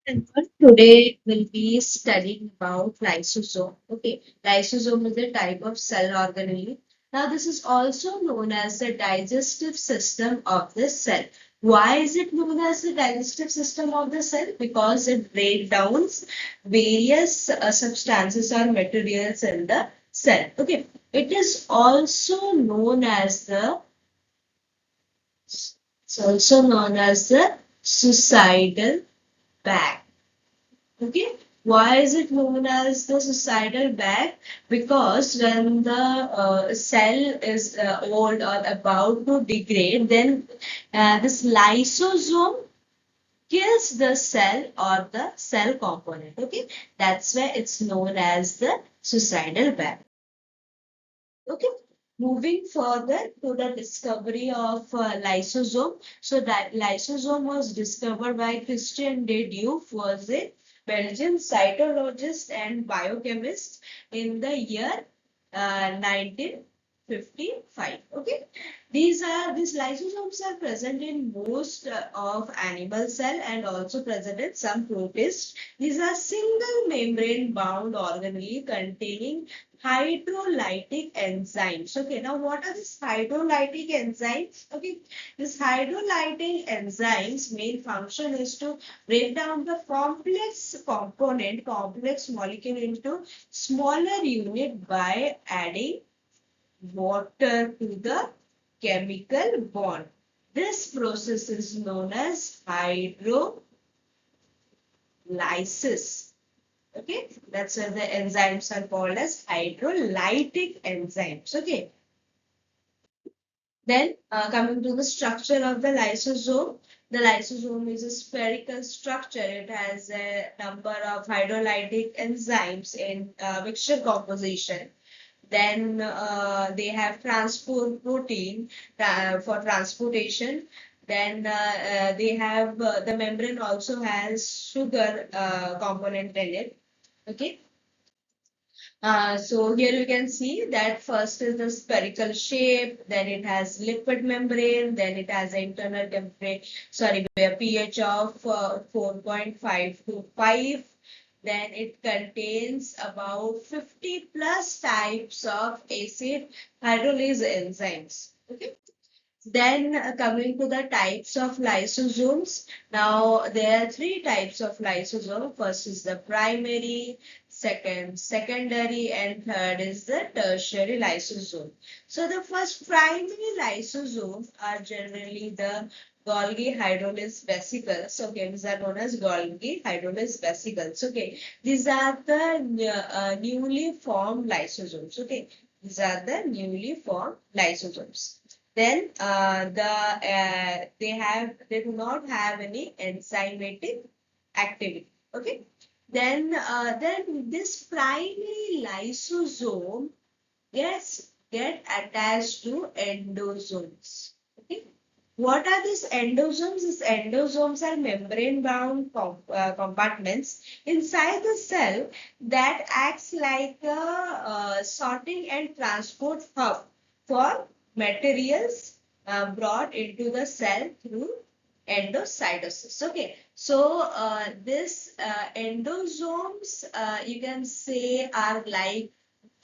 And today we'll be studying about lysosome. Okay, lysosome is a type of cell organelle. Now, this is also known as the digestive system of the cell. Why is it known as the digestive system of the cell? Because it breaks down various substances or materials in the cell. Okay, it is also known as the suicidal bag. Okay, why is it known as the suicidal bag? Because when the cell is old or about to degrade, then this lysosome kills the cell or the cell component. Okay, that's why it's known as the suicidal bag. Okay. Moving further to the discovery of lysosome. So that lysosome was discovered by Christian de Duve, was a Belgian cytologist and biochemist in the year 1955. Okay, these lysosomes are present in most of animal cell and also present in some protists. These are single membrane bound organelle containing hydrolytic enzymes. Okay, now what are these hydrolytic enzymes? Okay, this hydrolytic enzymes main function is to break down the complex molecule into smaller unit by adding water to the chemical bond. This process is known as hydrolysis. Okay, that's why the enzymes are called as hydrolytic enzymes. Okay, then coming to the structure of the lysosome is a spherical structure. It has a number of hydrolytic enzymes in mixture composition. Then they have transport protein for transportation. Then they have the membrane also has sugar component in it. Okay. So here you can see that first is the spherical shape, then it has lipid membrane, then it has internal temperature, sorry, pH of 4.5 to 5. Then it contains about 50 plus types of acid hydrolase enzymes. Okay. Then coming to the types of lysosomes. Now there are three types of lysosome. First is the primary, second secondary, and third is the tertiary lysosome. So the first primary lysosomes are generally the Golgi hydrolase vesicles. Okay, these are known as Golgi hydrolase vesicles. Okay, these are the newly formed lysosomes. Okay, these are the newly formed lysosomes. Then they do not have any enzymatic activity. Okay. Then this primary lysosome get attached to endosomes. Okay. What are these endosomes? These endosomes are membrane-bound compartments inside the cell that acts like a sorting and transport hub for materials brought into the cell through endocytosis. Okay, so this endosomes, you can say, are like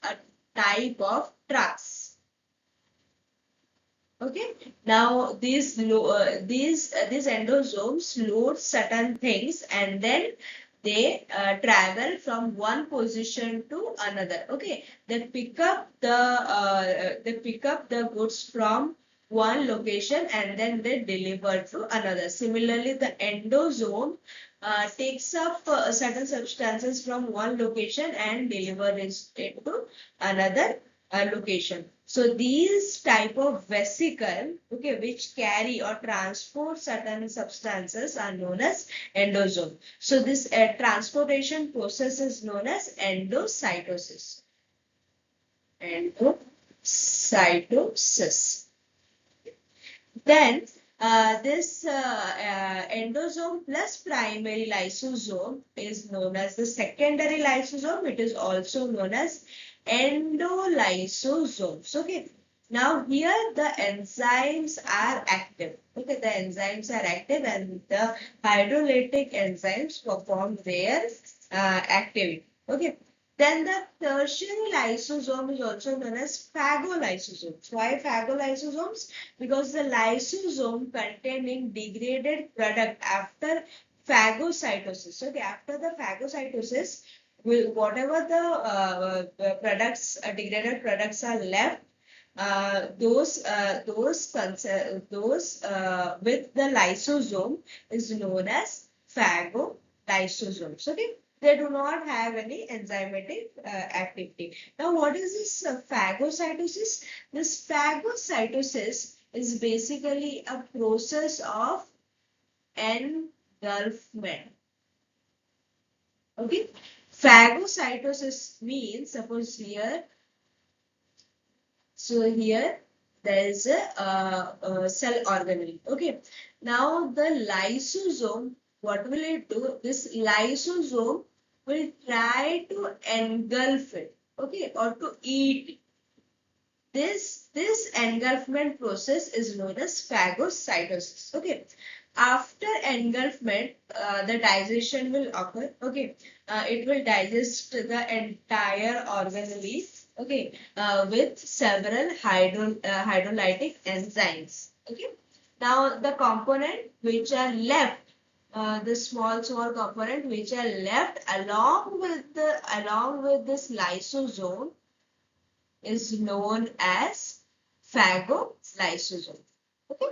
a type of trucks. Okay. Now these endosomes load certain things and then they travel from one position to another. Okay. They pick up the goods from one location and then they deliver to another. Similarly, the endosome takes up certain substances from one location and delivers it to another location. So these type of vesicle, okay, which carry or transport certain substances are known as endosome. So this transportation process is known as endocytosis. Endocytosis. Then this endosome plus primary lysosome is known as the secondary lysosome. It is also known as endolysosomes. Okay. Now here the enzymes are active. Okay, the enzymes are active and the hydrolytic enzymes perform their activity. Okay. Then the tertiary lysosome is also known as phagolysosomes. Why phagolysosomes? Because the lysosome containing degraded product after phagocytosis. Okay, after the phagocytosis, whatever the products, degraded products are left, those with the lysosome is known as phagolysosomes. Okay, they do not have any enzymatic activity. Now, what is this phagocytosis? This phagocytosis is basically a process of engulfment. Okay, phagocytosis means, suppose here. So here there is a cell organelle. Okay. Now the lysosome, what will it do? This lysosome will try to engulf it. Okay, or to eat it. This engulfment process is known as phagocytosis. Okay. After engulfment, the digestion will occur. Okay. It will digest the entire organelle. Okay. With several hydrolytic enzymes. Okay. Now the component which are left, the small component which are left along with this lysosome is known as phagolysosome. Okay.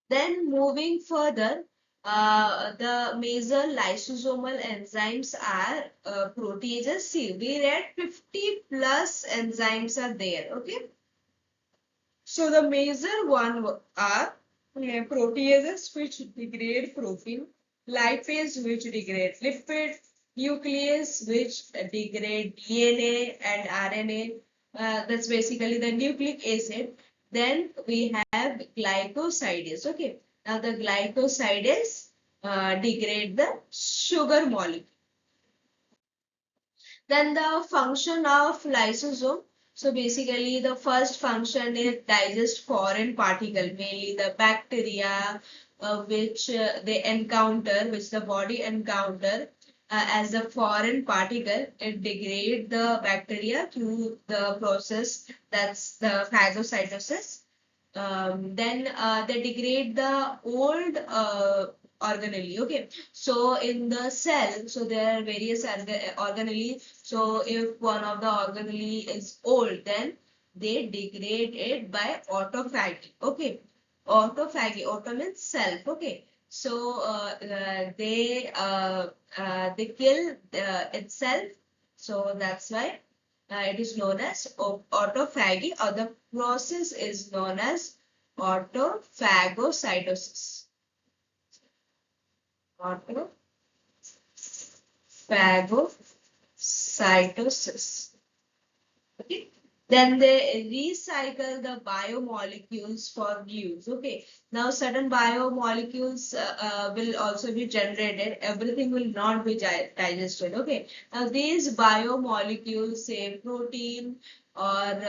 Then moving further, the major lysosomal enzymes are proteases. See, we read 50 plus enzymes are there. Okay. So the major one are proteases which degrade protein, lipase which degrade lipid, nuclease which degrade DNA and RNA. That's basically the nucleic acid. Then we have glycosides. Okay. Now the glycosides degrade the sugar molecule. Then the function of lysosome. So basically the first function is digest foreign particle, mainly the bacteria which they encounter, which the body encounter as a foreign particle. It degrade the bacteria through the process, that's the phagocytosis. Then they degrade the old organelle. Okay, so in the cell, so there are various organelle. So if one of the organelle is old, then they degrade it by autophagy. Okay, autophagy. Auto means self. Okay, so they kill itself. So that's why it is known as autophagy, or the process is known as autophagocytosis. Autophagocytosis. Okay. Then they recycle the biomolecules for use. Okay. Now certain biomolecules will also be generated. Everything will not be digested. Okay. Now these biomolecules, say protein or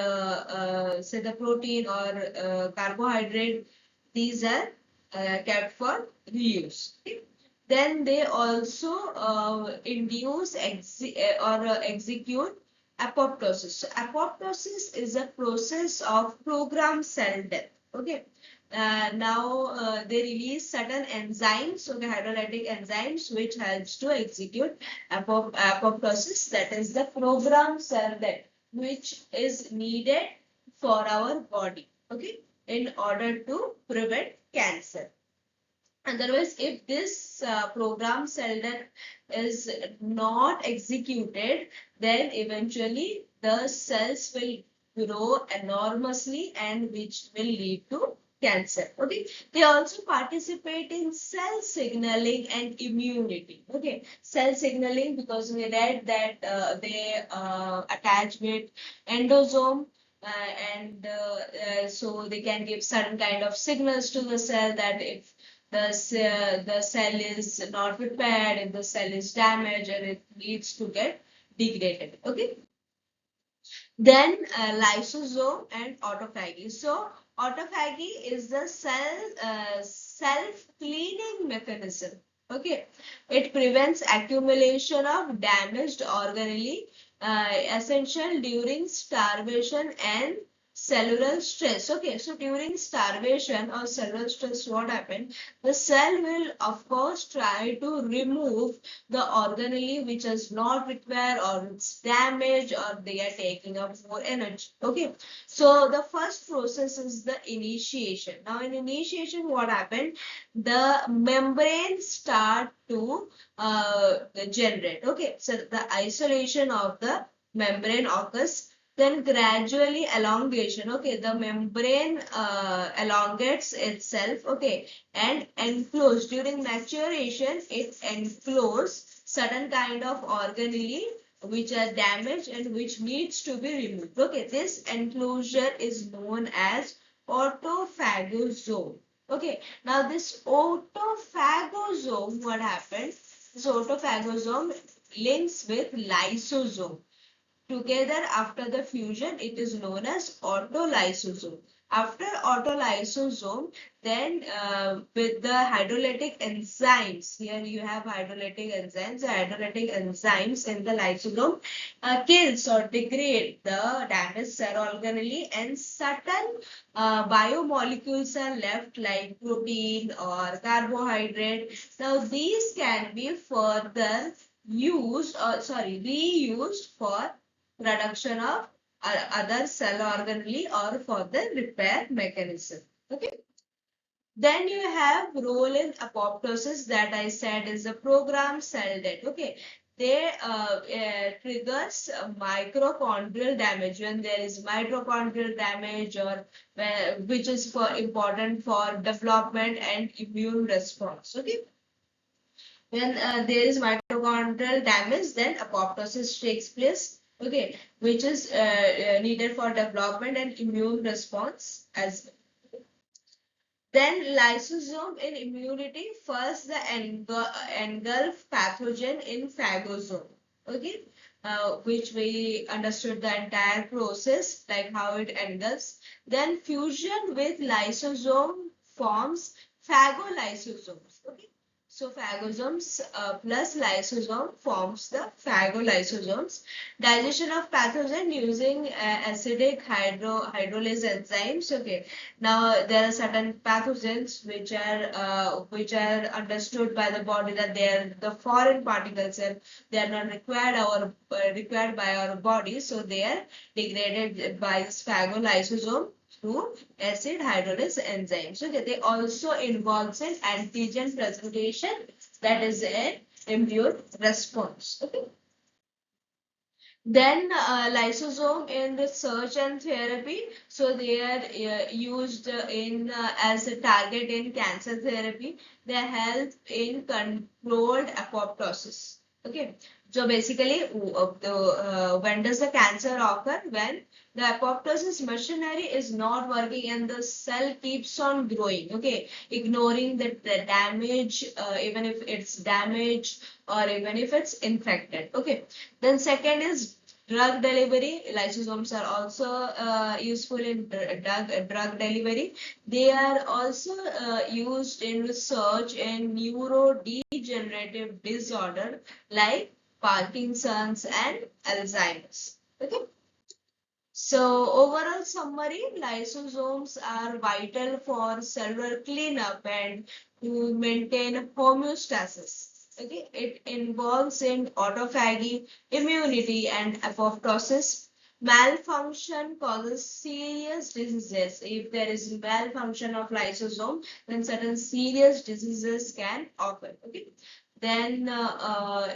say the protein or carbohydrate, these are kept for reuse. Okay. Then they also induce or execute apoptosis. So apoptosis is a process of programmed cell death. Okay. Now they release certain enzymes, okay, hydrolytic enzymes, which helps to execute apoptosis. That is the programmed cell death, which is needed for our body. Okay, in order to prevent cancer. Otherwise, if this program cell death is not executed, then eventually the cells will grow enormously and which will lead to cancer. Okay. They also participate in cell signaling and immunity. Okay. Cell signaling, because we read that they attach with endosome. So they can give certain kind of signals to the cell that if the cell is not repaired, if the cell is damaged, and it needs to get degraded. Okay. Then lysosome and autophagy. So autophagy is the self-cleaning mechanism. Okay, it prevents accumulation of damaged organelle, essential during starvation and cellular stress. Okay, so during starvation or cellular stress, what happened? The cell will, of course, try to remove the organelle which is not required or it's damaged or they are taking up more energy. Okay, so the first process is the initiation. Now in initiation, what happened? The membrane start to generate. Okay, so the isolation of the membrane occurs, then gradually elongation. Okay, the membrane elongates itself. Okay, and enclose during maturation, it enclose certain kind of organelle which are damaged and which needs to be removed. Okay, this enclosure is known as autophagosome. Okay, now this autophagosome, what happened? This autophagosome links with lysosome. Together after the fusion, it is known as autolysosome. After autolysosome, then with the hydrolytic enzymes, here you have hydrolytic enzymes. The hydrolytic enzymes in the lysosome kills or degrade the damaged cell organelle, and certain biomolecules are left like protein or carbohydrate. Now these can be further used or reused for production of other cell organelle or for the repair mechanism. Okay. Then you have role in apoptosis that I said is a programmed cell death. Okay. They triggers mitochondrial damage when there is mitochondrial damage or which is for important for development and immune response. Okay. When there is mitochondrial damage, then apoptosis takes place. Okay, which is needed for development and immune response as well. Then lysosome in immunity, first the engulf pathogen in phagosome. Okay, which we understood the entire process, like how it engulfs. Then fusion with lysosome forms phagolysosomes. Okay, so phagosomes plus lysosome forms the phagolysosomes. Digestion of pathogen using acidic hydrolase enzymes. Okay, now there are certain pathogens which are understood by the body that they are the foreign particles and they are not required by our body, so they are degraded by this phagolysosome through acid hydrolase enzymes. Okay, they also involves in antigen presentation, that is an immune response. Okay. Then lysosome in research and therapy. So they are used in as a target in cancer therapy. They help in controlled apoptosis. Okay. So basically, when does the cancer occur? When the apoptosis machinery is not working and the cell keeps on growing. Okay, ignoring the damage, even if it's damaged or even if it's infected. Okay. Then second is drug delivery. Lysosomes are also useful in drug delivery. They are also used in research in neurodegenerative disorder like Parkinson's and Alzheimer's. Okay. So overall summary, lysosomes are vital for cellular cleanup and to maintain homeostasis. Okay, it involves in autophagy, immunity, and apoptosis. Malfunction causes serious diseases. If there is malfunction of lysosome, then certain serious diseases can occur. Okay. Then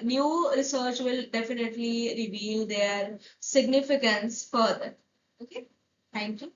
new research will definitely reveal their significance further. Okay, thank you.